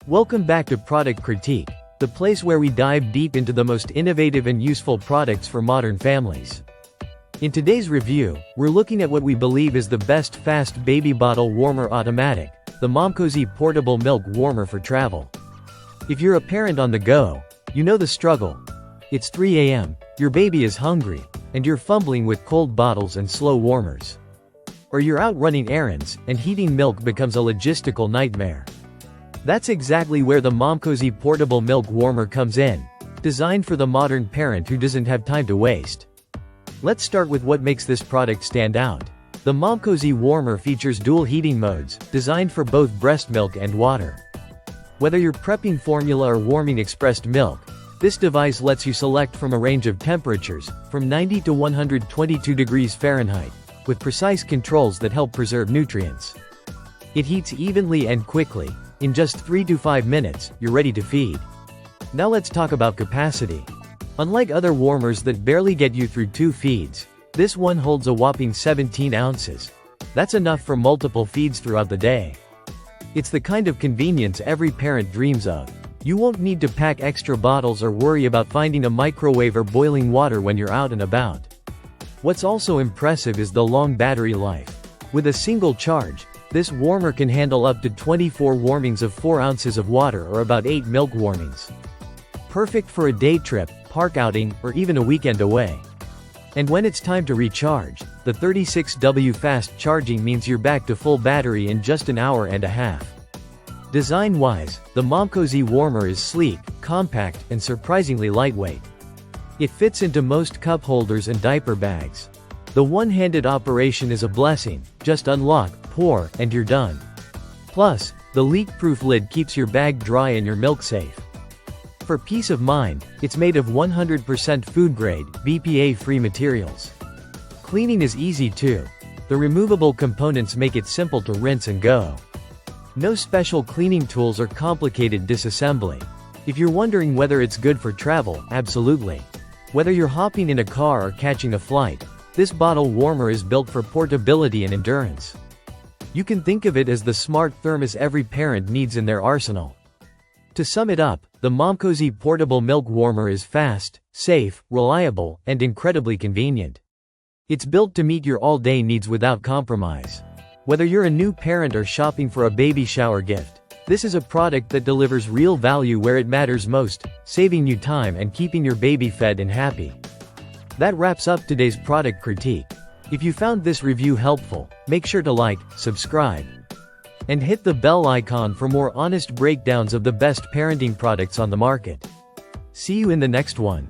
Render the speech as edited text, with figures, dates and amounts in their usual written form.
Welcome back to Product Critique, the place where we dive deep into the most innovative and useful products for modern families. In today's review, we're looking at what we believe is the best fast baby bottle warmer automatic, the Momcozy portable milk warmer for travel. If you're a parent on the go, you know the struggle. It's 3 a.m., your baby is hungry, and you're fumbling with cold bottles and slow warmers. Or you're out running errands, and heating milk becomes a logistical nightmare. That's exactly where the Momcozy portable milk warmer comes in, designed for the modern parent who doesn't have time to waste. Let's start with what makes this product stand out. The Momcozy warmer features dual heating modes, designed for both breast milk and water. Whether you're prepping formula or warming expressed milk, this device lets you select from a range of temperatures, from 90 to 122 degrees Fahrenheit, with precise controls that help preserve nutrients. It heats evenly and quickly. In just 3 to 5 minutes, you're ready to feed. Now let's talk about capacity. Unlike other warmers that barely get you through 2 feeds, this one holds a whopping 17 ounces. That's enough for multiple feeds throughout the day. It's the kind of convenience every parent dreams of. You won't need to pack extra bottles or worry about finding a microwave or boiling water when you're out and about. What's also impressive is the long battery life. With a single charge, this warmer can handle up to 24 warmings of 4 ounces of water or about 8 milk warmings. Perfect for a day trip, park outing, or even a weekend away. And when it's time to recharge, the 36W fast charging means you're back to full battery in just an hour and a half. Design-wise, the Momcozy warmer is sleek, compact, and surprisingly lightweight. It fits into most cup holders and diaper bags. The one-handed operation is a blessing. Just unlock, pour, and you're done. Plus, the leak-proof lid keeps your bag dry and your milk safe. For peace of mind, it's made of 100% food-grade, BPA-free materials. Cleaning is easy too. The removable components make it simple to rinse and go. No special cleaning tools or complicated disassembly. If you're wondering whether it's good for travel, absolutely. Whether you're hopping in a car or catching a flight, this bottle warmer is built for portability and endurance. You can think of it as the smart thermos every parent needs in their arsenal. To sum it up, the Momcozy portable milk warmer is fast, safe, reliable, and incredibly convenient. It's built to meet your all-day needs without compromise. Whether you're a new parent or shopping for a baby shower gift, this is a product that delivers real value where it matters most, saving you time and keeping your baby fed and happy. That wraps up today's product critique. If you found this review helpful, make sure to like, subscribe, and hit the bell icon for more honest breakdowns of the best parenting products on the market. See you in the next one.